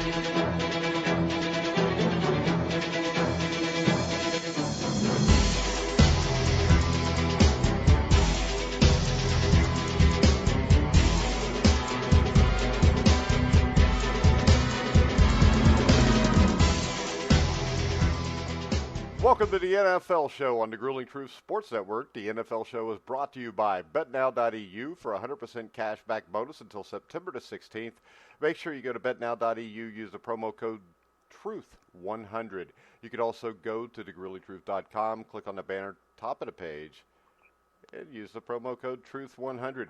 Welcome to the NFL Show on the Grueling Truth Sports Network. The NFL Show is brought to you by BetNow.eu for a 100% cashback bonus until September the 16th. Make sure you go to BetNow.eu, use the promo code TRUTH100. You can also go to thegruelingtruth.com, click on the banner top of the page, and use the promo code TRUTH100.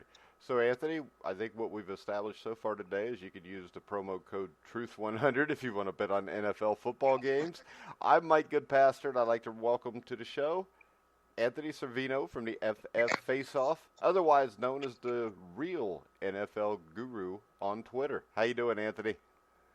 So, Anthony, I think what we've established so far today is you could use the promo code TRUTH100 if you want to bet on NFL football games. I'm Mike Goodpaster, and I'd like to welcome to the show Anthony Cervino from the FF Faceoff, otherwise known as the real NFL guru on Twitter. How you doing, Anthony?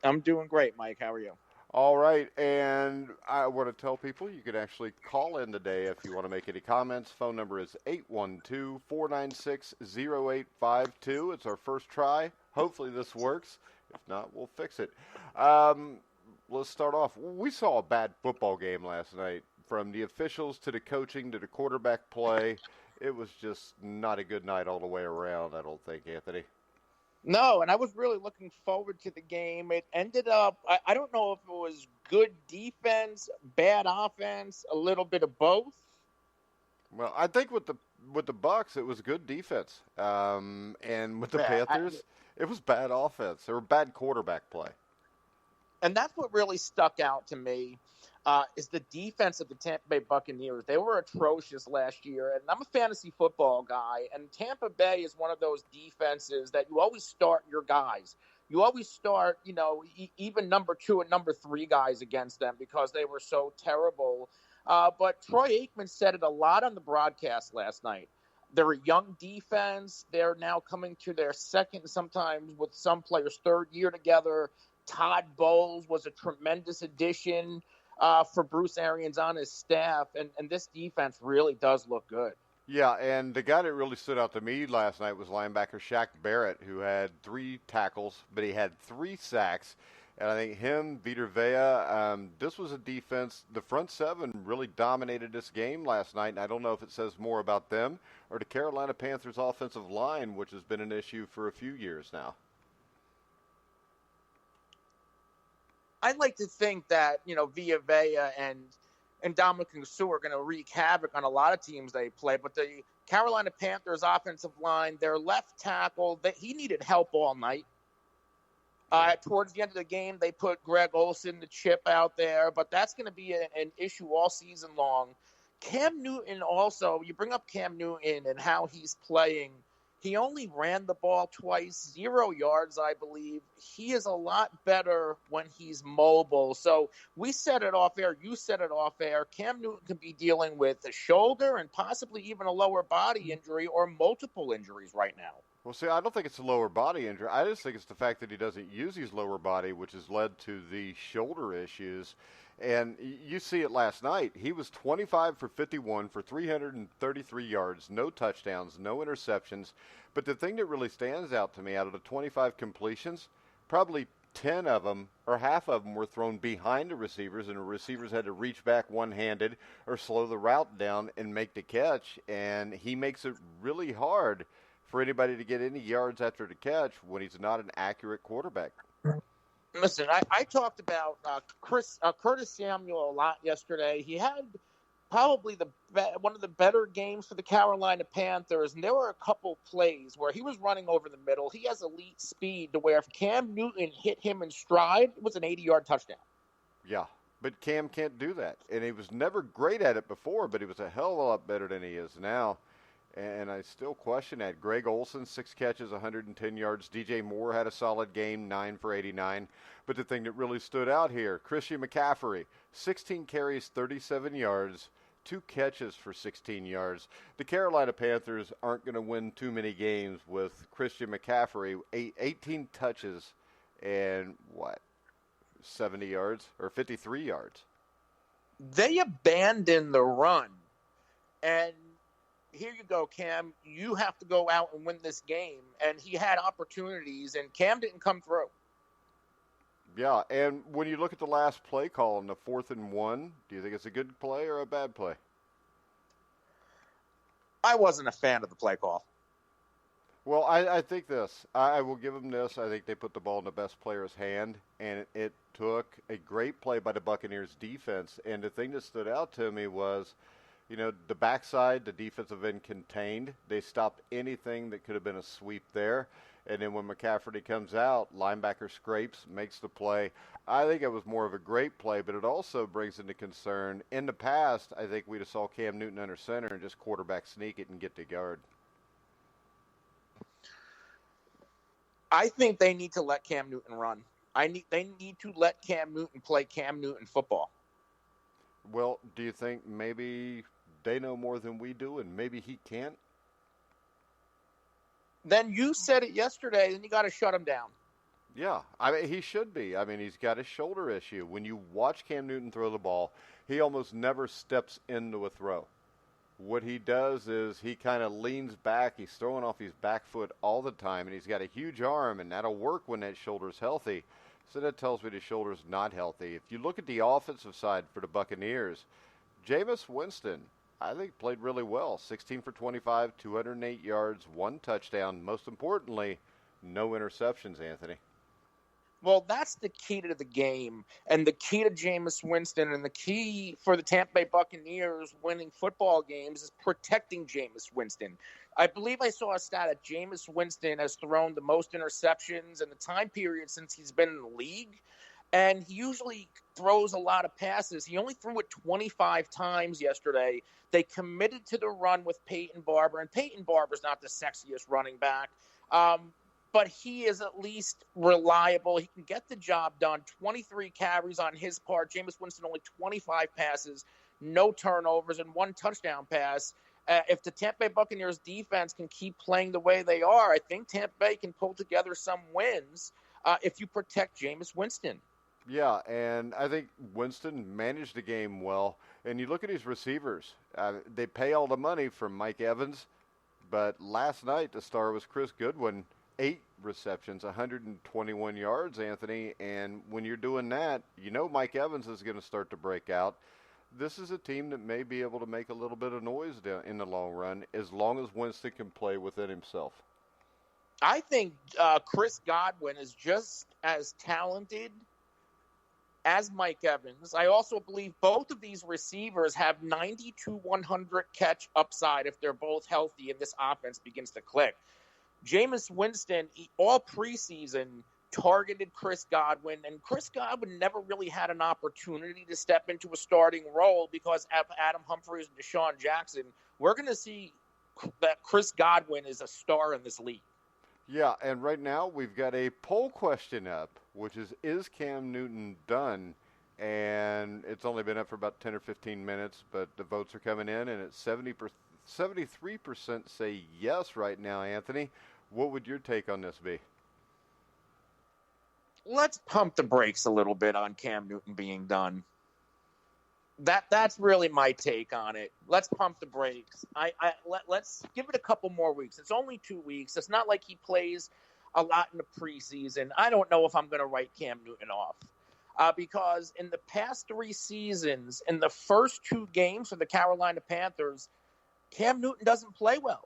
I'm doing great, Mike. How are you? All right, and I want to tell people you can actually call in today if you want to make any comments. Phone number is 812-496-0852. It's our first try. Hopefully this works. If not, we'll fix it. Let's start off. We saw a bad football game last night. From the officials to the coaching to the quarterback play, it was just not a good night all the way around, I don't think, Anthony. No, and I was really looking forward to the game. It ended up, I don't know if it was good defense, bad offense, a little bit of both. Well, I think with the Bucs, it was good defense, and with the Panthers, it was bad offense or bad quarterback play. And that's what really stuck out to me. Is the defense of the Tampa Bay Buccaneers. They were atrocious last year, and I'm a fantasy football guy, and Tampa Bay is one of those defenses that you always start your guys. You always start, even number 2 and number 3 guys against them because they were so terrible. But Troy Aikman said it a lot on the broadcast last night. They're a young defense. They're now coming to their second, sometimes with some players, third year together. Todd Bowles was a tremendous addition for Bruce Arians on his staff, and this defense really does look good. Yeah, and the guy that really stood out to me last night was linebacker Shaq Barrett, who had 3 tackles, but he had 3 sacks. And I think him, Vita Vea, this was a defense. The front 7 really dominated this game last night, and I don't know if it says more about them or the Carolina Panthers offensive line, which has been an issue for a few years now. I'd like to think that, Vita Vea and Dominic Sue are going to wreak havoc on a lot of teams they play. But the Carolina Panthers offensive line, their left tackle, he needed help all night. Towards the end of the game, they put Greg Olsen, the chip, out there. But that's going to be an issue all season long. Cam Newton also, you bring up Cam Newton and how he's playing. He only ran the ball twice, 0 yards, I believe. He is a lot better when he's mobile. So we said it off air. You said it off air. Cam Newton could be dealing with a shoulder and possibly even a lower body injury or multiple injuries right now. Well, see, I don't think it's a lower body injury. I just think it's the fact that he doesn't use his lower body, which has led to the shoulder issues. And you see it last night. He was 25 for 51 for 333 yards, no touchdowns, no interceptions. But the thing that really stands out to me, out of the 25 completions, probably 10 of them or half of them were thrown behind the receivers, and the receivers had to reach back one-handed or slow the route down and make the catch. And he makes it really hard for anybody to get any yards after the catch when he's not an accurate quarterback. Listen, I talked about Curtis Samuel a lot yesterday. He had probably one of the better games for the Carolina Panthers, and there were a couple plays where he was running over the middle. He has elite speed to where if Cam Newton hit him in stride, it was an 80-yard touchdown. Yeah, but Cam can't do that, and he was never great at it before, but he was a hell of a lot better than he is now. And I still question that. Greg Olsen, 6 catches, 110 yards. DJ Moore had a solid game, 9 for 89. But the thing that really stood out here, Christian McCaffrey, 16 carries, 37 yards, 2 catches for 16 yards. The Carolina Panthers aren't going to win too many games with Christian McCaffrey, 18 touches and 70 yards or 53 yards. They abandoned the run. And here you go, Cam. You have to go out and win this game. And he had opportunities, and Cam didn't come through. Yeah, and when you look at the last play call on the 4th and 1, do you think it's a good play or a bad play? I wasn't a fan of the play call. Well, I think this. I will give them this. I think they put the ball in the best player's hand, and it took a great play by the Buccaneers defense. And the thing that stood out to me was, the backside, the defensive end contained. They stopped anything that could have been a sweep there. And then when McCafferty comes out, linebacker scrapes, makes the play. I think it was more of a great play, but it also brings into concern. In the past, I think we'd have saw Cam Newton under center and just quarterback sneak it and get the guard. I think they need to let Cam Newton run. They need to let Cam Newton play Cam Newton football. Well, do you think maybe they know more than we do and maybe he can't? Then you said it yesterday, then you got to shut him down. Yeah, I mean, he should be. I mean, he's got a shoulder issue. When you watch Cam Newton throw the ball, he almost never steps into a throw. What he does is he kind of leans back. He's throwing off his back foot all the time, and he's got a huge arm, and that'll work when that shoulder's healthy. So that tells me the shoulder's not healthy. If you look at the offensive side for the Buccaneers, Jameis Winston, I think, played really well. 16 for 25, 208 yards, 1 touchdown. Most importantly, no interceptions, Anthony. Well, that's the key to the game, and the key to Jameis Winston, and the key for the Tampa Bay Buccaneers winning football games is protecting Jameis Winston. I believe I saw a stat that Jameis Winston has thrown the most interceptions in the time period since he's been in the league, and he usually throws a lot of passes. He only threw it 25 times yesterday. They committed to the run with Peyton Barber, and Peyton Barber's not the sexiest running back. But he is at least reliable. He can get the job done. 23 carries on his part. Jameis Winston only 25 passes, no turnovers, and 1 touchdown pass. If the Tampa Bay Buccaneers defense can keep playing the way they are, I think Tampa Bay can pull together some wins if you protect Jameis Winston. Yeah, and I think Winston managed the game well. And you look at his receivers. They pay all the money for Mike Evans, but last night the star was Chris Goodwin. 8 receptions, 121 yards, Anthony. And when you're doing that, Mike Evans is going to start to break out. This is a team that may be able to make a little bit of noise in the long run as long as Winston can play within himself. I think Chris Godwin is just as talented as Mike Evans. I also believe both of these receivers have 90 to 100 catch upside if they're both healthy and this offense begins to click. Jameis Winston, all preseason, targeted Chris Godwin, and Chris Godwin never really had an opportunity to step into a starting role because of Adam Humphries and Deshaun Jackson. We're going to see that Chris Godwin is a star in this league. Yeah, and right now we've got a poll question up, which is Cam Newton done? And it's only been up for about 10 or 15 minutes, but the votes are coming in, and it's 73% say yes right now, Anthony. What would your take on this be? Let's pump the brakes a little bit on Cam Newton being done. That's really my take on it. Let's pump the brakes. Let's give it a couple more weeks. It's only 2 weeks. It's not like he plays a lot in the preseason. I don't know if I'm going to write Cam Newton off. Because in the past 3 seasons, in the first 2 games for the Carolina Panthers, Cam Newton doesn't play well.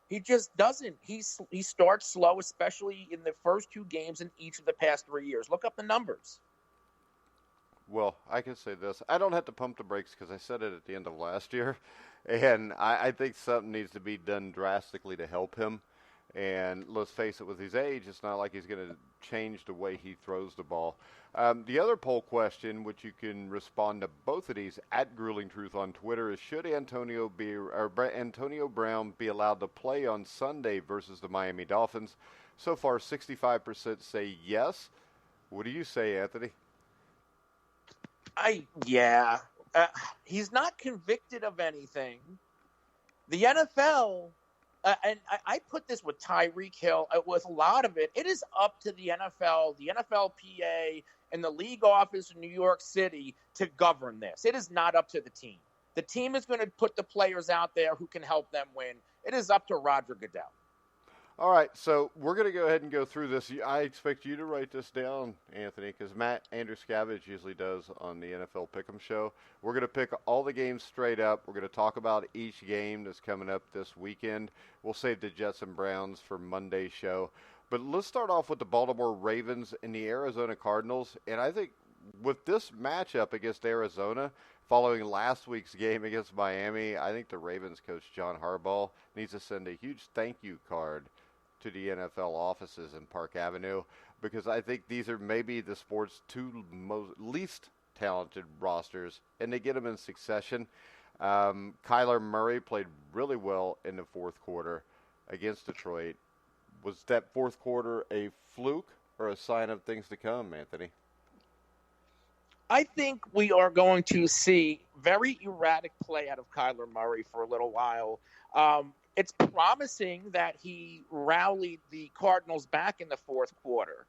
He just doesn't. He starts slow, especially in the first 2 games in each of the past 3 years. Look up the numbers. Well, I can say this. I don't have to pump the brakes because I said it at the end of last year. And I think something needs to be done drastically to help him. And let's face it, with his age, it's not like he's going to change the way he throws the ball. The other poll question, which you can respond to both of these at Grueling Truth on Twitter, is should Antonio Brown be allowed to play on Sunday versus the Miami Dolphins? So far, 65% say yes. What do you say, Anthony? He's not convicted of anything. The NFL... and I put this with Tyreek Hill, with a lot of it. It is up to the NFL, the NFLPA, and the league office in New York City to govern this. It is not up to the team. The team is going to put the players out there who can help them win. It is up to Roger Goodell. All right, so we're going to go ahead and go through this. I expect you to write this down, Anthony, because Matt Andrew-Scavage usually does on the NFL Pick'em Show. We're going to pick all the games straight up. We're going to talk about each game that's coming up this weekend. We'll save the Jets and Browns for Monday's show. But let's start off with the Baltimore Ravens and the Arizona Cardinals. And I think with this matchup against Arizona, following last week's game against Miami, I think the Ravens coach John Harbaugh needs to send a huge thank you card to the NFL offices in Park Avenue, because I think these are maybe the sport's two least talented rosters, and they get them in succession. Kyler Murray played really well in the fourth quarter against Detroit. Was that fourth quarter a fluke or a sign of things to come, Anthony? I think we are going to see very erratic play out of Kyler Murray for a little while. It's promising that he rallied the Cardinals back in the fourth quarter.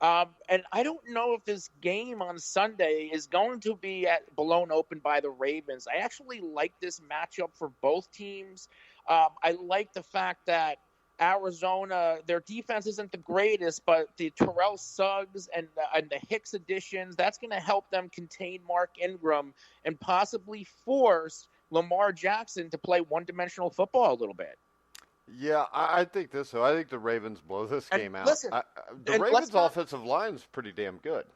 And I don't know if this game on Sunday is going to be blown open by the Ravens. I actually like this matchup for both teams. I like the fact that Arizona, their defense isn't the greatest, but the Terrell Suggs and the Hicks additions, that's going to help them contain Mark Ingram and possibly force Lamar Jackson to play one-dimensional football a little bit. Yeah, I think this. So I think the Ravens blow this game out. Listen, the Ravens' offensive line is pretty damn good.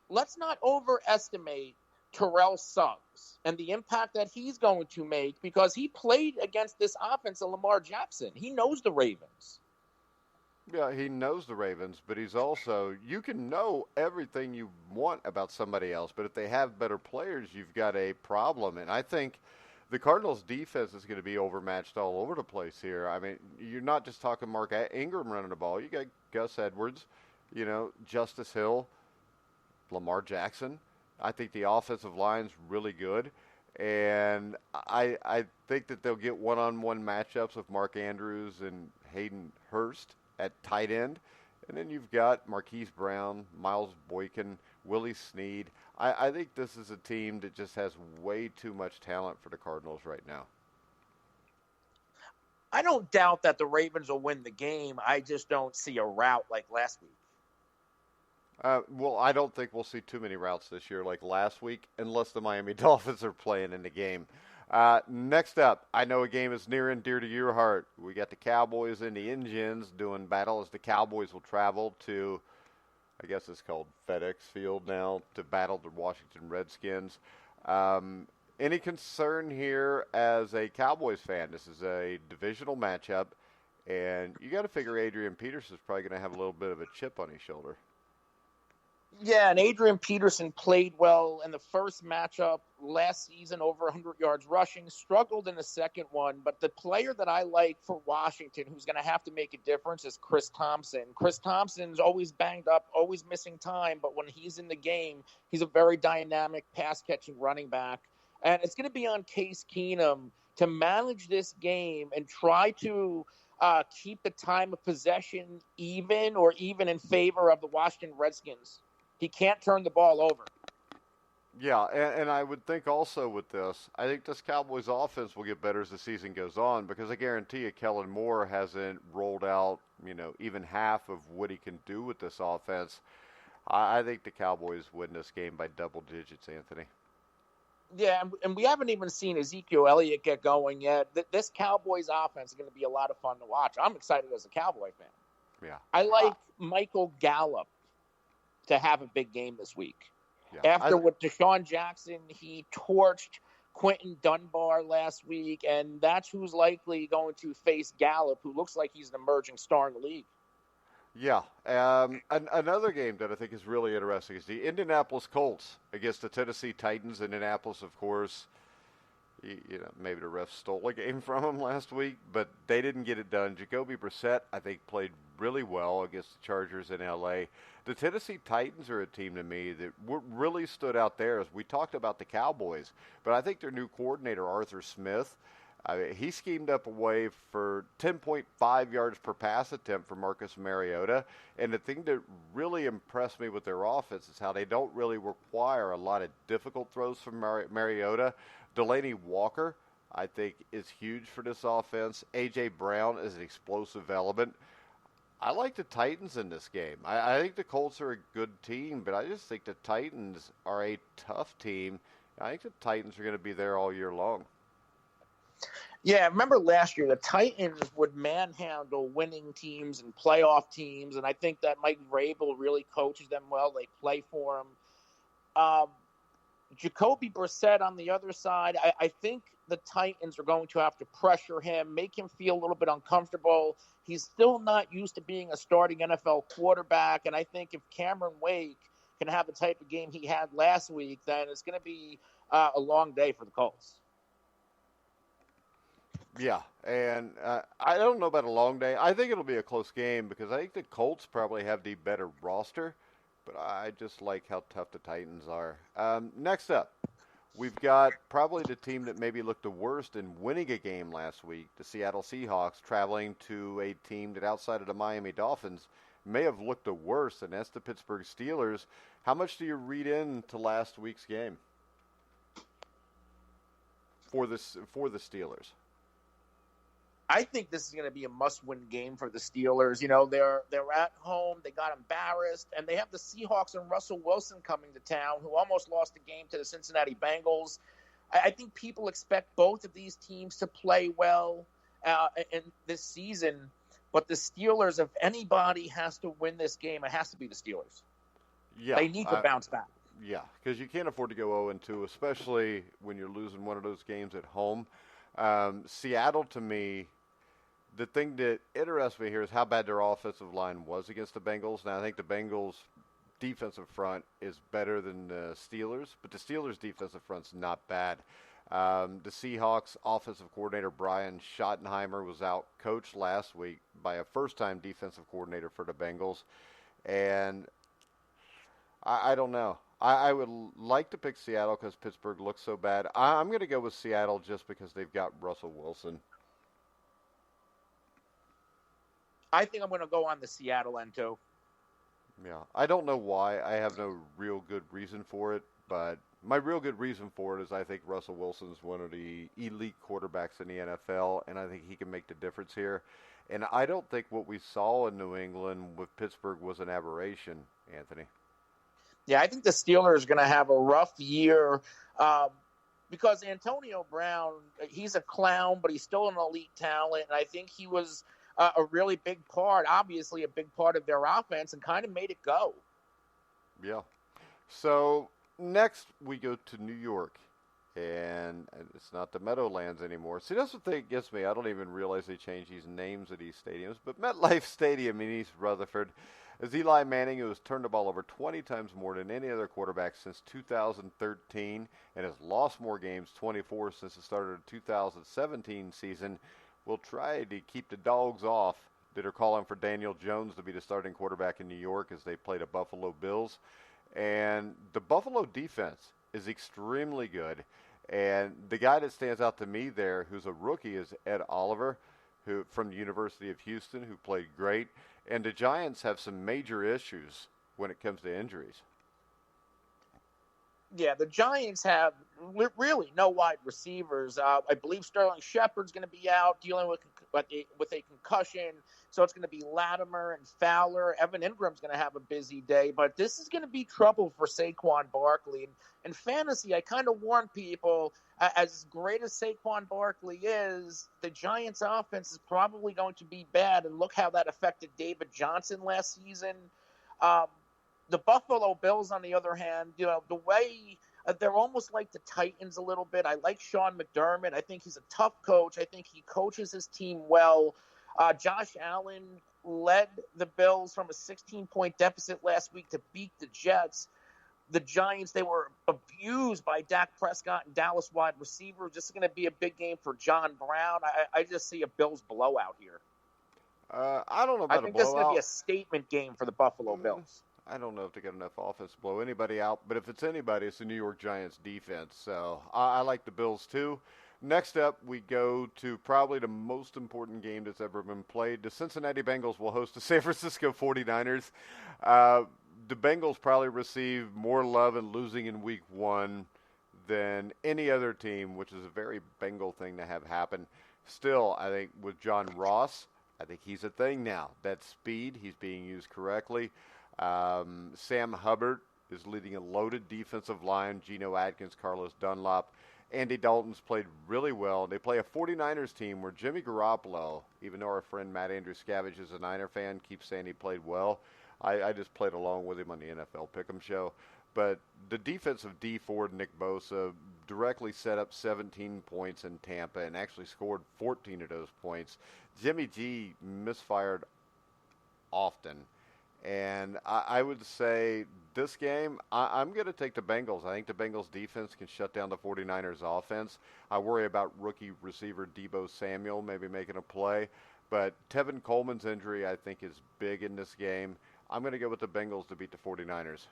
Let's not overestimate Terrell Suggs and the impact that he's going to make, because he played against this offense of Lamar Jackson. He knows the Ravens. Yeah, he knows the Ravens, but he's also, you can know everything you want about somebody else, but if they have better players, you've got a problem. And I think the Cardinals' defense is going to be overmatched all over the place here. I mean, you're not just talking Mark Ingram running the ball. You got Gus Edwards, Justice Hill, Lamar Jackson. I think the offensive line's really good. And I think that they'll get one-on-one matchups with Mark Andrews and Hayden Hurst at tight end. And then you've got Marquise Brown, Miles Boykin, Willie Snead. I think this is a team that just has way too much talent for the Cardinals right now. I don't doubt that the Ravens will win the game. I just don't see a rout like last week. Well, I don't think we'll see too many routes this year like last week, unless the Miami Dolphins are playing in the game. Next up, I know a game is near and dear to your heart. We got the Cowboys and the Indians doing battle as the Cowboys will travel to, I guess it's called FedEx Field now, to battle the Washington Redskins. Any concern here as a Cowboys fan? This is a divisional matchup, and you got to figure Adrian Peterson's probably going to have a little bit of a chip on his shoulder. Yeah, and Adrian Peterson played well in the first matchup last season, over 100 yards rushing, struggled in the second one. But the player that I like for Washington, who's going to have to make a difference, is Chris Thompson. Chris Thompson's always banged up, always missing time, but when he's in the game, he's a very dynamic pass-catching running back. And it's going to be on Case Keenum to manage this game and try to keep the time of possession even in favor of the Washington Redskins. He can't turn the ball over. Yeah, and I would think also with this, I think this Cowboys offense will get better as the season goes on, because I guarantee you Kellen Moore hasn't rolled out, even half of what he can do with this offense. I think the Cowboys win this game by double digits, Anthony. Yeah, and we haven't even seen Ezekiel Elliott get going yet. This Cowboys offense is going to be a lot of fun to watch. I'm excited as a Cowboy fan. Yeah. I like Michael Gallup to have a big game this week. Yeah. With Deshaun Jackson, he torched Quentin Dunbar last week, and that's who's likely going to face Gallup, who looks like he's an emerging star in the league. Yeah. Another game that I think is really interesting is the Indianapolis Colts against the Tennessee Titans. Indianapolis, of course, maybe the refs stole a game from them last week, but they didn't get it done. Jacoby Brissett, I think, played really well against the Chargers in L.A. The Tennessee Titans are a team to me that really stood out there. As we talked about the Cowboys, but I think their new coordinator, Arthur Smith, he schemed up a way for 10.5 yards per pass attempt for Marcus Mariota. And the thing that really impressed me with their offense is how they don't really require a lot of difficult throws from Mariota. Delaney Walker I think is huge for this offense. A.J. Brown is an explosive element. I like the Titans in this game. I think the Colts are a good team, but I just think the Titans are a tough team. I think the Titans are going to be there all year long. Yeah, remember last year the Titans would manhandle winning teams and playoff teams, and I think that Mike Vrabel really coaches them well. They play for him. Jacoby Brissett on the other side, I think the Titans are going to have to pressure him, make him feel a little bit uncomfortable. He's still not used to being a starting NFL quarterback, and I think if Cameron Wake can have the type of game he had last week, then it's going to be a long day for the Colts. Yeah, and I don't know about a long day. I think it'll be a close game because I think the Colts probably have the better roster, but I just like how tough the Titans are. Next up, we've got probably the team that maybe looked the worst in winning a game last week, the Seattle Seahawks, traveling to a team that outside of the Miami Dolphins may have looked the worst, and that's the Pittsburgh Steelers. How much do you read into last week's game for the Steelers? I think this is going to be a must-win game for the Steelers. You know, they're at home. They got embarrassed, and they have the Seahawks and Russell Wilson coming to town, who almost lost the game to the Cincinnati Bengals. I think people expect both of these teams to play well in this season, but the Steelers, if anybody has to win this game, it has to be the Steelers. Yeah, they need to bounce back. Yeah, because you can't afford to go 0-2, especially when you're losing one of those games at home. Seattle, to me, the thing that interests me here is how bad their offensive line was against the Bengals. Now, I think the Bengals' defensive front is better than the Steelers, but the Steelers' defensive front's not bad. The Seahawks' offensive coordinator, Brian Schottenheimer, was out coached last week by a first-time defensive coordinator for the Bengals. And I don't know. I would like to pick Seattle because Pittsburgh looks so bad. I'm going to go with Seattle just because they've got Russell Wilson. I think I'm going to go on the Seattle end, too. Yeah, I don't know why. I have no real good reason for it, but my real good reason for it is I think Russell Wilson's one of the elite quarterbacks in the NFL, and I think he can make the difference here. And I don't think what we saw in New England with Pittsburgh was an aberration, Anthony. Yeah, I think the Steelers are going to have a rough year because Antonio Brown, he's a clown, but he's still an elite talent, and I think he was a really big part, obviously a big part of their offense, and kind of made it go. Yeah. So next we go to New York, and it's not the Meadowlands anymore. See, that's the thing that gets me. I don't even realize they changed these names of these stadiums, but MetLife Stadium in East Rutherford, as Eli Manning, who has turned the ball over 20 times more than any other quarterback since 2013 and has lost more games, 24 since the start of the 2017 season, will try to keep the dogs off that are calling for Daniel Jones to be the starting quarterback in New York as they play the Buffalo Bills. And the Buffalo defense is extremely good. And the guy that stands out to me there, who's a rookie, is Ed Oliver, who from the University of Houston, who played great. And the Giants have some major issues when it comes to injuries. Yeah, the Giants have really no wide receivers. I believe Sterling Shepard's going to be out dealing with a concussion. So it's going to be Latimer and Fowler. Evan Ingram's going to have a busy day. But this is going to be trouble for Saquon Barkley. And fantasy, I kind of warn people, as great as Saquon Barkley is, the Giants' offense is probably going to be bad. And look how that affected David Johnson last season. The Buffalo Bills, on the other hand, you know, the way they're almost like the Titans a little bit. I like Sean McDermott. I think he's a tough coach. I think he coaches his team well. Josh Allen led the Bills from a 16-point deficit last week to beat the Jets. The Giants, they were abused by Dak Prescott and Dallas wide receiver. This is going to be a big game for John Brown. I just see a Bills blowout here. I don't know about a blowout. I think this is going to be a statement game for the Buffalo Bills. I don't know if they got enough offense to blow anybody out, but if it's anybody, it's the New York Giants defense. So I like the Bills too. Next up, we go to probably the most important game that's ever been played. The Cincinnati Bengals will host the San Francisco 49ers. The Bengals probably receive more love in losing in week one than any other team, which is a very Bengal thing to have happen. Still, I think with John Ross, I think he's a thing now. That speed, he's being used correctly. Sam Hubbard is leading a loaded defensive line. Geno Atkins, Carlos Dunlop. Andy Dalton's played really well. They play a 49ers team where Jimmy Garoppolo, even though our friend Matt Andrew Scavage is a Niner fan, keeps saying he played well. I just played along with him on the NFL Pick'em show. But the defense of Dee Ford and Nick Bosa directly set up 17 points in Tampa and actually scored 14 of those points. Jimmy G misfired often. And I would say this game, I'm going to take the Bengals. I think the Bengals defense can shut down the 49ers offense. I worry about rookie receiver Deebo Samuel maybe making a play. But Tevin Coleman's injury, I think, is big in this game. I'm going to go with the Bengals to beat the 49ers.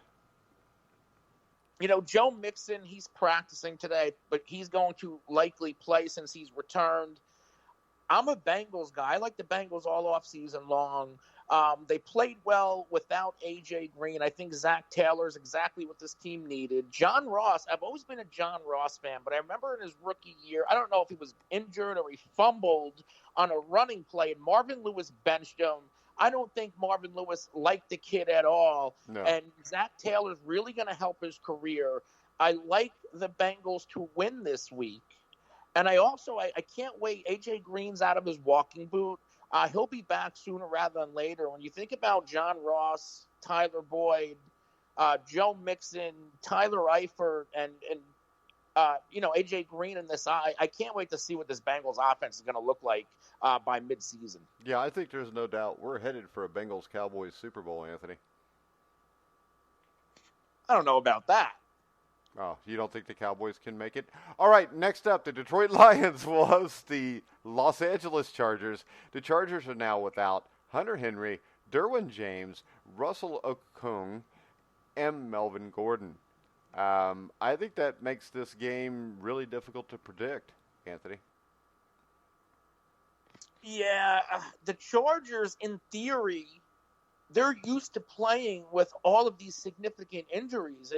You know, Joe Mixon, he's practicing today, but he's going to likely play since he's returned. I'm a Bengals guy. I like the Bengals all offseason long. They played well without A.J. Green. I think Zach Taylor is exactly what this team needed. John Ross, I've always been a John Ross fan, but I remember in his rookie year, I don't know if he was injured or he fumbled on a running play, and Marvin Lewis benched him. I don't think Marvin Lewis liked the kid at all. No. And Zach Taylor's really going to help his career. I like the Bengals to win this week. And I can't wait. A.J. Green's out of his walking boot. He'll be back sooner rather than later. When you think about John Ross, Tyler Boyd, Joe Mixon, Tyler Eifert, and A.J. Green in this, I can't wait to see what this Bengals offense is going to look like by midseason. Yeah, I think there's no doubt we're headed for a Bengals-Cowboys Super Bowl, Anthony. I don't know about that. Oh, you don't think the Cowboys can make it? All right, next up, the Detroit Lions will host the Los Angeles Chargers. The Chargers are now without Hunter Henry, Derwin James, Russell Okung, and Melvin Gordon. I think that makes this game really difficult to predict, Anthony. Yeah, the Chargers, in theory, they're used to playing with all of these significant injuries.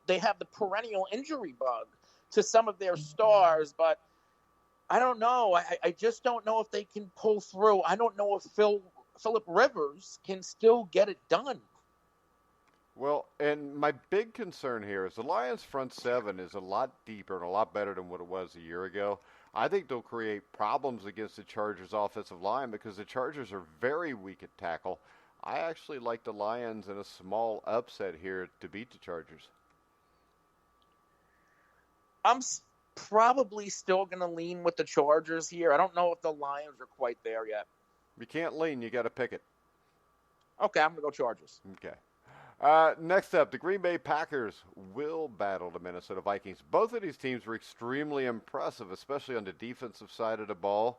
They have the perennial injury bug to some of their stars, but I don't know. I just don't know if they can pull through. I don't know if Phillip Rivers can still get it done. Well, and my big concern here is the Lions' front seven is a lot deeper and a lot better than what it was a year ago. I think they'll create problems against the Chargers' offensive line because the Chargers are very weak at tackle. I actually like the Lions in a small upset here to beat the Chargers. I'm probably still going to lean with the Chargers here. I don't know if the Lions are quite there yet. You can't lean. You got to pick it. Okay, I'm going to go Chargers. Okay. Next up, the Green Bay Packers will battle the Minnesota Vikings. Both of these teams were extremely impressive, especially on the defensive side of the ball.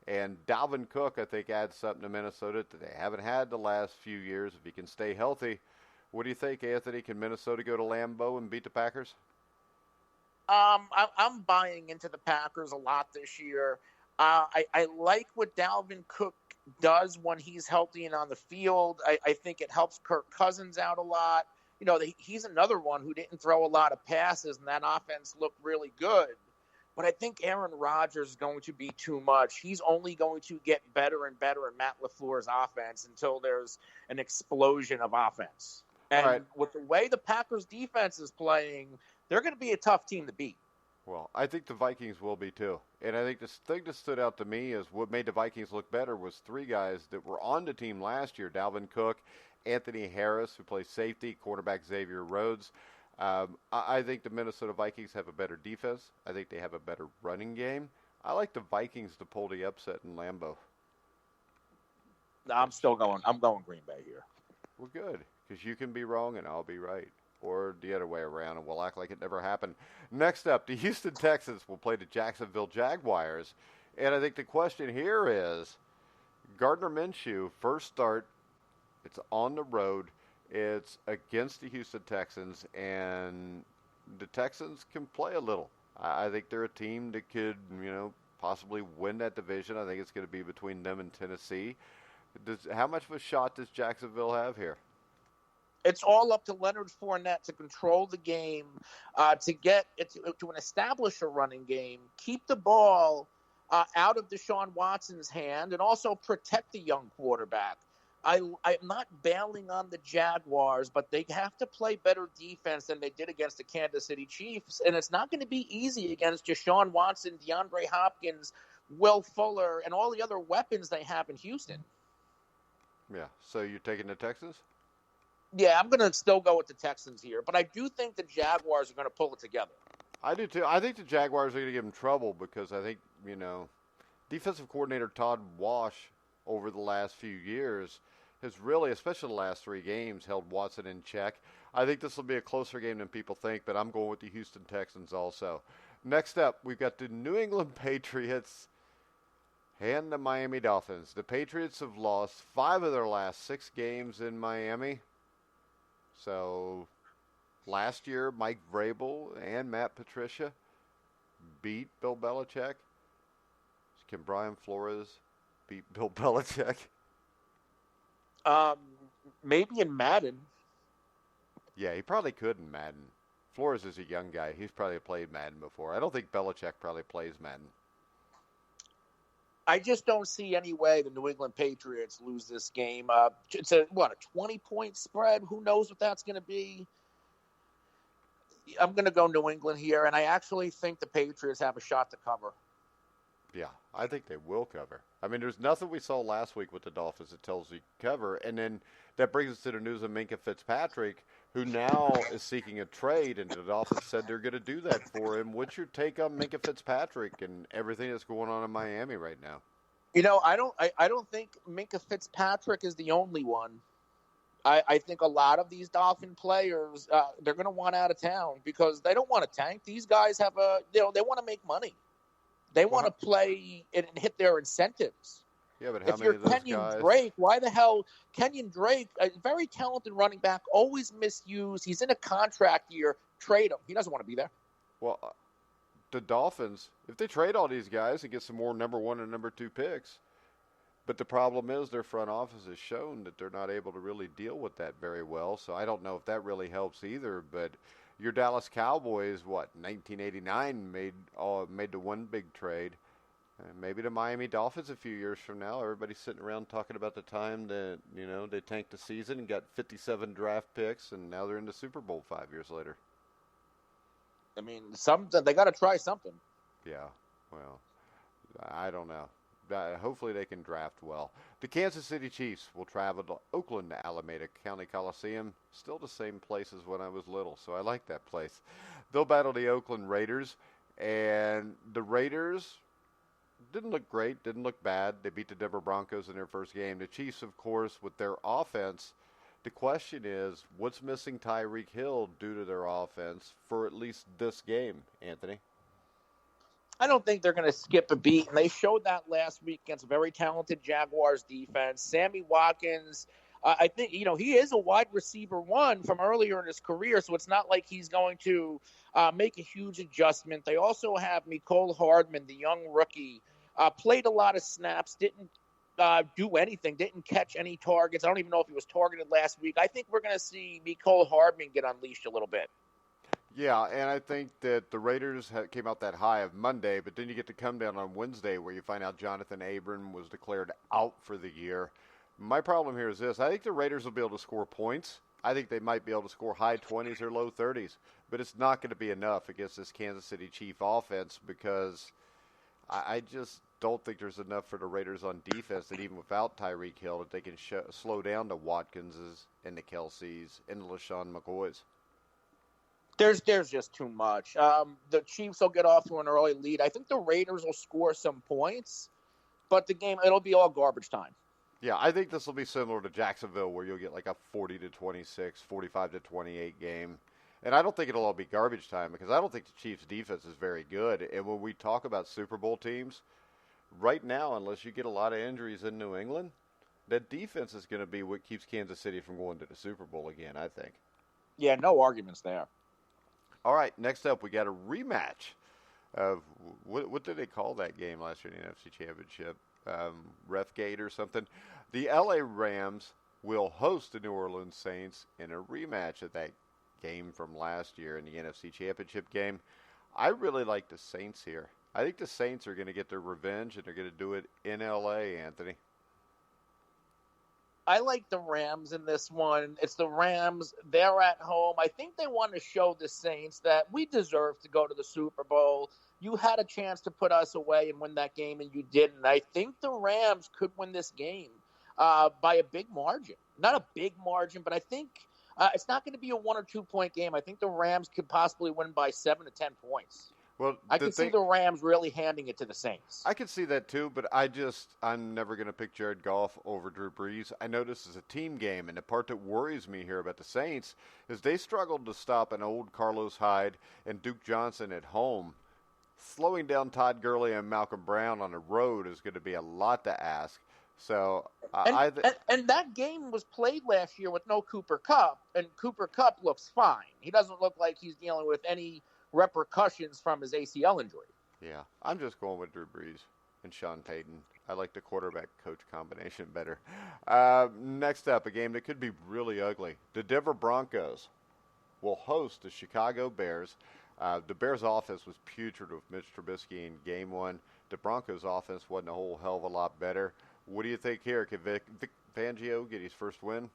And Dalvin Cook, I think, adds something to Minnesota that they haven't had the last few years if he can stay healthy. What do you think, Anthony? Can Minnesota go to Lambeau and beat the Packers? I'm buying into the Packers a lot this year. I like what Dalvin Cook does when he's healthy and on the field. I think it helps Kirk Cousins out a lot. You know, he's another one who didn't throw a lot of passes, and that offense looked really good. But I think Aaron Rodgers is going to be too much. He's only going to get better and better in Matt LaFleur's offense until there's an explosion of offense. And with the way the Packers defense is playing, they're going to be a tough team to beat. Well, I think the Vikings will be too. And I think the thing that stood out to me is what made the Vikings look better was three guys that were on the team last year: Dalvin Cook, Anthony Harris, who plays safety, quarterback Xavier Rhodes. I think the Minnesota Vikings have a better defense. I think they have a better running game. I like the Vikings to pull the upset in Lambeau. No, I'm going Green Bay here. Well, good, because you can be wrong and I'll be right. Or the other way around, and we'll act like it never happened. Next up, the Houston Texans will play the Jacksonville Jaguars. And I think the question here is, Gardner Minshew, first start, it's on the road. It's against the Houston Texans, and the Texans can play a little. I think they're a team that could, possibly win that division. I think it's going to be between them and Tennessee. How much of a shot does Jacksonville have here? It's all up to Leonard Fournette to control the game, to get it to establish a running game, keep the ball out of Deshaun Watson's hand, and also protect the young quarterback. I'm not bailing on the Jaguars, but they have to play better defense than they did against the Kansas City Chiefs, and it's not going to be easy against Deshaun Watson, DeAndre Hopkins, Will Fuller, and all the other weapons they have in Houston. Yeah, so you're taking the Texans? Yeah, I'm going to still go with the Texans here, but I do think the Jaguars are going to pull it together. I do too. I think the Jaguars are going to give them trouble because I think, defensive coordinator Todd Wash over the last few years has really, especially the last 3 games, held Watson in check. I think this will be a closer game than people think, but I'm going with the Houston Texans also. Next up, we've got the New England Patriots and the Miami Dolphins. The Patriots have lost 5 of their last 6 games in Miami. So last year, Mike Vrabel and Matt Patricia beat Bill Belichick. Can Brian Flores beat Bill Belichick? Maybe in Madden. Yeah, he probably could in Madden. Flores is a young guy. He's probably played Madden before. I don't think Belichick probably plays Madden. I just don't see any way the New England Patriots lose this game. It's a 20-point spread? Who knows what that's going to be? I'm going to go New England here, and I actually think the Patriots have a shot to cover. Yeah, I think they will cover. I mean, there's nothing we saw last week with the Dolphins that tells you cover, and then that brings us to the news of Minkah Fitzpatrick, who now is seeking a trade, and the Dolphins said they're going to do that for him. What's your take on Minkah Fitzpatrick and everything that's going on in Miami right now? I don't think Minkah Fitzpatrick is the only one. I think a lot of these Dolphin players, they're going to want out of town because they don't want to tank. These guys have they want to make money. They want to play and hit their incentives. Yeah, but how if many you're of those Kenyon guys? Drake, why the hell Kenyon Drake, a very talented running back, always misused. He's in a contract year. Trade him. He doesn't want to be there. Well, the Dolphins, if they trade all these guys and get some more number 1 and number 2 picks, but the problem is their front office has shown that they're not able to really deal with that very well. So I don't know if that really helps either. But your Dallas Cowboys, 1989 made the one big trade. Maybe the Miami Dolphins a few years from now, everybody's sitting around talking about the time that, they tanked the season and got 57 draft picks, and now they're in the Super Bowl 5 years later. I mean, they got to try something. Yeah, well, I don't know. Hopefully they can draft well. The Kansas City Chiefs will travel to Oakland, Alameda County Coliseum. Still the same place as when I was little, so I like that place. They'll battle the Oakland Raiders, and the Raiders didn't look great, didn't look bad. They beat the Denver Broncos in their first game. The Chiefs, of course, with their offense, the question is, what's missing Tyreek Hill due to their offense for at least this game, Anthony? I don't think they're going to skip a beat, and they showed that last week against a very talented Jaguars defense. Sammy Watkins, I think, he is a wide receiver 1 from earlier in his career, so it's not like he's going to make a huge adjustment. They also have Mecole Hardman, the young rookie, played a lot of snaps, didn't do anything, didn't catch any targets. I don't even know if he was targeted last week. I think we're going to see Mecole Hardman get unleashed a little bit. Yeah, and I think that the Raiders came out that high of Monday, but then you get to come down on Wednesday where you find out Jonathan Abram was declared out for the year. My problem here is this. I think the Raiders will be able to score points. I think they might be able to score high 20s or low 30s, but it's not going to be enough against this Kansas City Chief offense because I just don't think there's enough for the Raiders on defense that even without Tyreek Hill that they can slow down the Watkinses and the Kelseys and the LaShawn McCoys. There's just too much. The Chiefs will get off to an early lead. I think the Raiders will score some points, but it'll be all garbage time. Yeah, I think this will be similar to Jacksonville where you'll get like a 40-26, 45-28 game. And I don't think it'll all be garbage time because I don't think the Chiefs' defense is very good. And when we talk about Super Bowl teams, right now, unless you get a lot of injuries in New England, that defense is going to be what keeps Kansas City from going to the Super Bowl again, I think. Yeah, no arguments there. All right, next up, we got a rematch of what did they call that game last year in the NFC Championship? Refgate or something. The LA Rams will host the New Orleans Saints in a rematch of that game from last year in the NFC Championship game. I really like the Saints here. I think the Saints are going to get their revenge, and they're going to do it in L.A., Anthony. I like the Rams in this one. It's the Rams. They're at home. I think they want to show the Saints that we deserve to go to the Super Bowl. You had a chance to put us away and win that game, and you didn't. I think the Rams could win this game by a big margin. Not a big margin, but I think it's not going to be a 1 or 2 point game. I think the Rams could possibly win by 7 to 10 points. Well, I can see the Rams really handing it to the Saints. I can see that too, but I'm never going to pick Jared Goff over Drew Brees. I know this is a team game, and the part that worries me here about the Saints is they struggled to stop an old Carlos Hyde and Duke Johnson at home. Slowing down Todd Gurley and Malcolm Brown on the road is going to be a lot to ask. So and that game was played last year with no Cooper Kupp, and Cooper Kupp looks fine. He doesn't look like he's dealing with any repercussions from his ACL injury. Yeah, I'm just going with Drew Brees and Sean Payton. I like the quarterback-coach combination better. Next up, a game that could be really ugly. The Denver Broncos will host the Chicago Bears. The Bears' offense was putrid with Mitch Trubisky in Game 1. The Broncos' offense wasn't a whole hell of a lot better. What do you think here? Can Vic Fangio get his first win?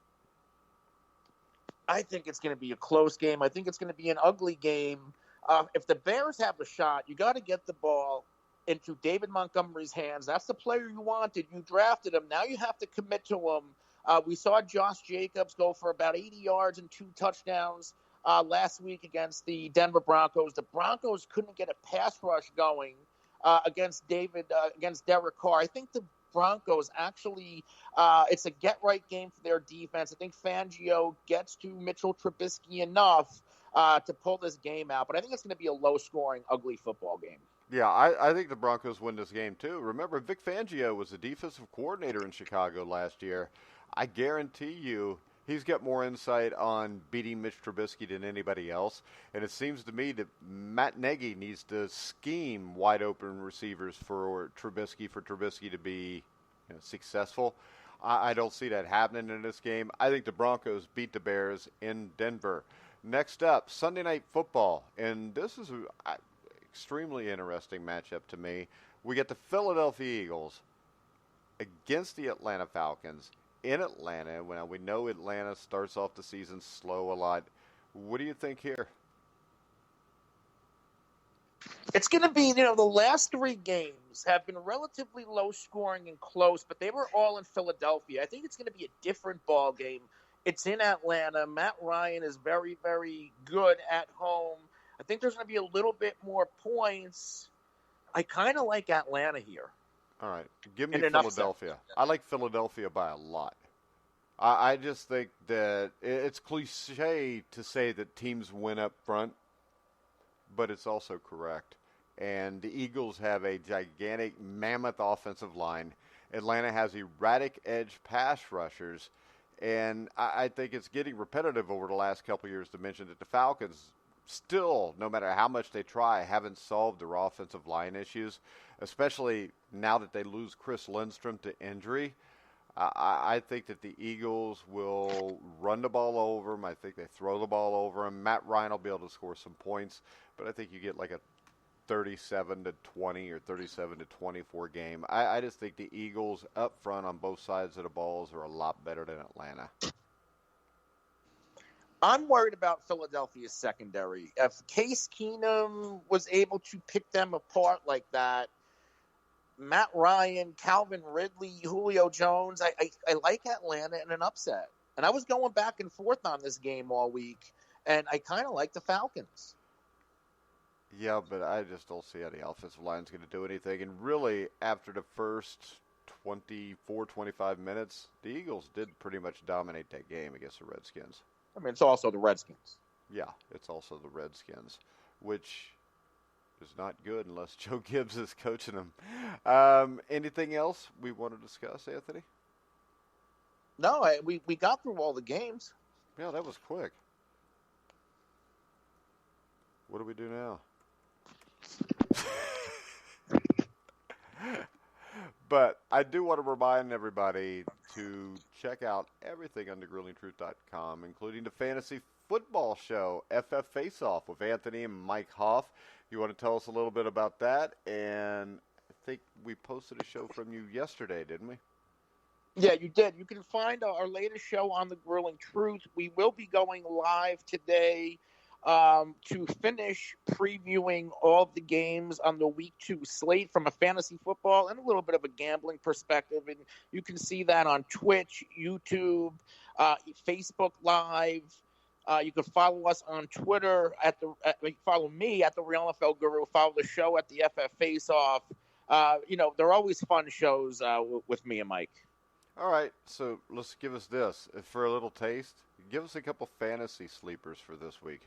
I think it's going to be a close game. I think it's going to be an ugly game. If the Bears have a shot, you got to get the ball into David Montgomery's hands. That's the player you wanted. You drafted him. Now you have to commit to him. We saw Josh Jacobs go for about 80 yards and 2 touchdowns last week against the Denver Broncos. The Broncos couldn't get a pass rush going against Derek Carr. I think the Broncos actually, it's a get-right game for their defense. I think Fangio gets to Mitchell Trubisky enough to pull this game out. But I think it's going to be a low-scoring, ugly football game. Yeah, I think the Broncos win this game, too. Remember, Vic Fangio was the defensive coordinator in Chicago last year. I guarantee you he's got more insight on beating Mitch Trubisky than anybody else. And it seems to me that Matt Nagy needs to scheme wide-open receivers for Trubisky to be successful. I don't see that happening in this game. I think the Broncos beat the Bears in Denver. Next up, Sunday Night Football, and this is an extremely interesting matchup to me. We get the Philadelphia Eagles against the Atlanta Falcons in Atlanta. Well, we know Atlanta starts off the season slow a lot. What do you think here? It's going to be, the last 3 games have been relatively low scoring and close, but they were all in Philadelphia. I think it's going to be a different ball game. It's in Atlanta. Matt Ryan is very, very good at home. I think there's going to be a little bit more points. I kind of like Atlanta here. All right. Give me Philadelphia. I like Philadelphia by a lot. I just think that it's cliche to say that teams win up front, but it's also correct. And the Eagles have a gigantic, mammoth offensive line. Atlanta has erratic edge pass rushers. And I think it's getting repetitive over the last couple of years to mention that the Falcons still, no matter how much they try, haven't solved their offensive line issues, especially now that they lose Chris Lindstrom to injury. I think that the Eagles will run the ball over them. I think they throw the ball over them. Matt Ryan will be able to score some points, but I think you get like a 37-20 or 37-24 game. I just think the Eagles up front on both sides of the balls are a lot better than Atlanta. I'm worried about Philadelphia's secondary. If Case Keenum was able to pick them apart like that, Matt Ryan, Calvin Ridley, Julio Jones, I like Atlanta in an upset. And I was going back and forth on this game all week, and I kind of like the Falcons. Yeah, but I just don't see how the offensive line is going to do anything. And really, after the first 24, 25 minutes, the Eagles did pretty much dominate that game against the Redskins. I mean, it's also the Redskins. Yeah, it's also the Redskins, which is not good unless Joe Gibbs is coaching them. Anything else we want to discuss, Anthony? No, we got through all the games. Yeah, that was quick. What do we do now? But I do want to remind everybody to check out everything on thegruelingtruth.com, including the fantasy football show, FF Face Off, with Anthony and Mike Hoff. You want to tell us a little bit about that? And I think we posted a show from you yesterday, didn't we? Yeah, you did. You can find our latest show on The Grueling Truth. We will be going live today to finish previewing all of the games on the Week 2 slate from a fantasy football and a little bit of a gambling perspective. And you can see that on Twitch, YouTube, Facebook Live. You can follow us on Twitter follow me at The Real NFL Guru. Follow the show at the FF Face Off. They're always fun shows with me and Mike. All right, so let's give us this. For a little taste, give us a couple fantasy sleepers for this week.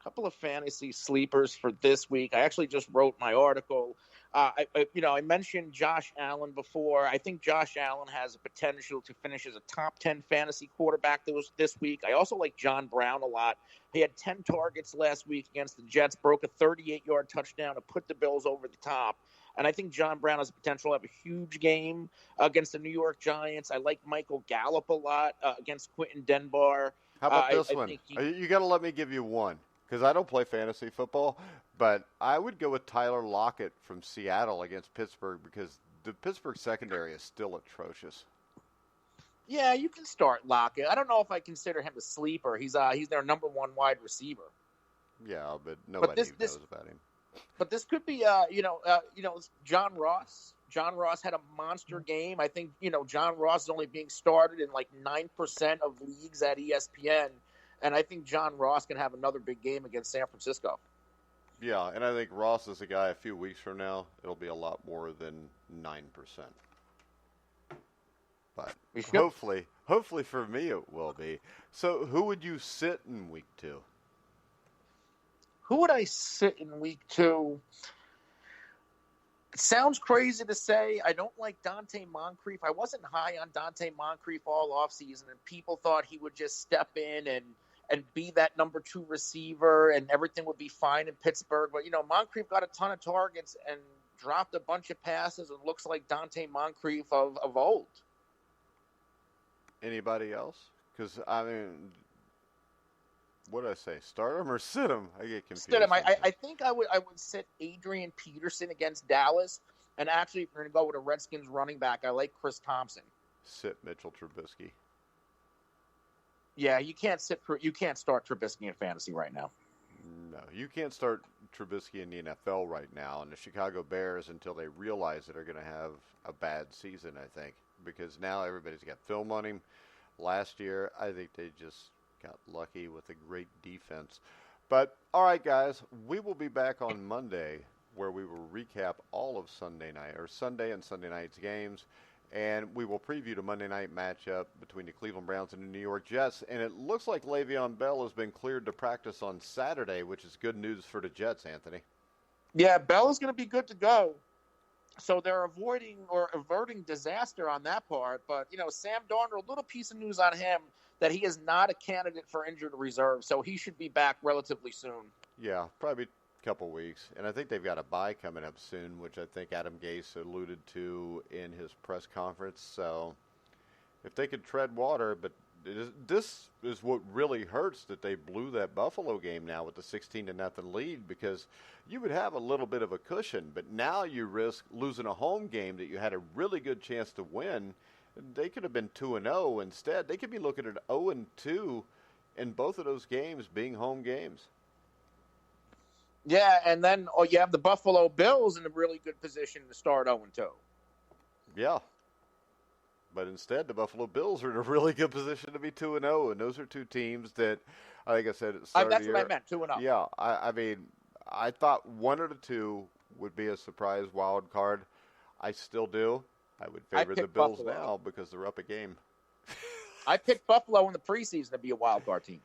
Couple of fantasy sleepers for this week. I actually just wrote my article. I mentioned Josh Allen before. I think Josh Allen has a potential to finish as a top 10 fantasy quarterback this week. I also like John Brown a lot. He had 10 targets last week against the Jets, broke a 38-yard touchdown to put the Bills over the top. And I think John Brown has the potential to have a huge game against the New York Giants. I like Michael Gallup a lot against Quentin Dunbar. How about this one? You got to let me give you one, because I don't play fantasy football, but I would go with Tyler Lockett from Seattle against Pittsburgh, because the Pittsburgh secondary is still atrocious. Yeah, you can start Lockett. I don't know if I consider him a sleeper. He's their number one wide receiver. Yeah, but nobody knows about him. But this could be, John Ross. John Ross had a monster game. I think, John Ross is only being started in like 9% of leagues at ESPN. And I think John Ross can have another big game against San Francisco. Yeah, and I think Ross is a guy a few weeks from now, it'll be a lot more than 9%. But hopefully for me it will be. So who would you sit in week 2? Who would I sit in week 2? It sounds crazy to say. I don't like Dante Moncrief. I wasn't high on Dante Moncrief all offseason, and people thought he would just step in and be that number 2 receiver and everything would be fine in Pittsburgh. But, Moncrief got a ton of targets and dropped a bunch of passes and looks like Dante Moncrief of old. Anybody else? Because, what did I say? Start him or sit him? I get confused. Sit him. I think I would sit Adrian Peterson against Dallas. And actually, if we're going to go with a Redskins running back, I like Chris Thompson. Sit Mitchell Trubisky. Yeah, you can't start Trubisky in fantasy right now. No, you can't start Trubisky in the NFL right now. And the Chicago Bears, until they realize it, are going to have a bad season, I think. Because now everybody's got film on him. Last year, I think they just got lucky with a great defense. But, all right, guys, we will be back on Monday where we will recap all of Sunday and Sunday night's games. And we will preview the Monday night matchup between the Cleveland Browns and the New York Jets. And it looks like Le'Veon Bell has been cleared to practice on Saturday, which is good news for the Jets, Anthony. Yeah, Bell is going to be good to go. So they're averting disaster on that part. But, Sam Darnold, a little piece of news on him that he is not a candidate for injured reserve. So he should be back relatively soon. Yeah, probably a couple weeks. And I think they've got a bye coming up soon, which I think Adam Gase alluded to in his press conference. So if they could tread water, but this is what really hurts, that they blew that Buffalo game now with the 16-0 lead, because you would have a little bit of a cushion, but now you risk losing a home game that you had a really good chance to win. They could have been 2-0 instead. They could be looking at 0-2 in both of those games being home games. Yeah, and then you have the Buffalo Bills in a really good position to start 0-2. Yeah. But instead, the Buffalo Bills are in a really good position to be 2-0, and those are two teams that, like I said, at the start of the year, that's what I meant, 2-0. Yeah, I thought one of the two would be a surprise wild card. I still do. I would favor the Bills Buffalo now because they're up a game. I picked Buffalo in the preseason to be a wild card team.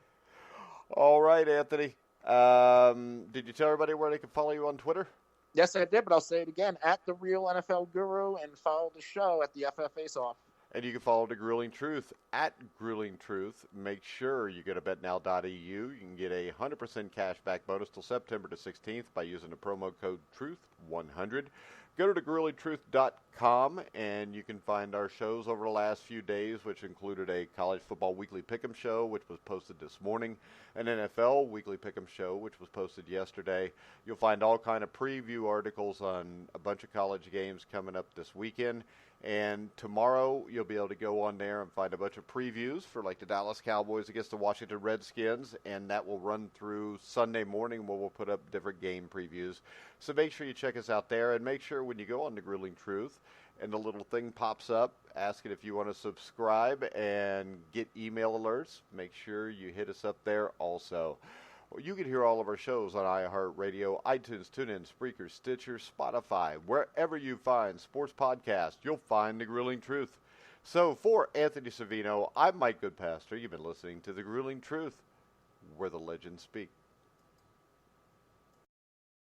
All right, Anthony. Did you tell everybody where they can follow you on Twitter? Yes, I did, but I'll say it again, at The Real NFL Guru, and follow the show at the FF Face Off. And you can follow The Grueling Truth at Grueling Truth. Make sure you go to betnow.eu. You can get a 100% cash back bonus till September the 16th by using the promo code TRUTH100. Go to thegruelingtruth.com, and you can find our shows over the last few days, which included a college football weekly pick'em show, which was posted this morning, an NFL weekly pick'em show, which was posted yesterday. You'll find all kind of preview articles on a bunch of college games coming up this weekend. And tomorrow, you'll be able to go on there and find a bunch of previews for like the Dallas Cowboys against the Washington Redskins, and that will run through Sunday morning where we'll put up different game previews. So make sure you check us out there, and make sure when you go on The Grueling Truth and the little thing pops up asking if you want to subscribe and get email alerts, make sure you hit us up there also. You can hear all of our shows on iHeartRadio, iTunes, TuneIn, Spreaker, Stitcher, Spotify. Wherever you find sports podcasts, you'll find The Grueling Truth. So for Anthony Cervino, I'm Mike Goodpaster. You've been listening to The Grueling Truth, where the legends speak.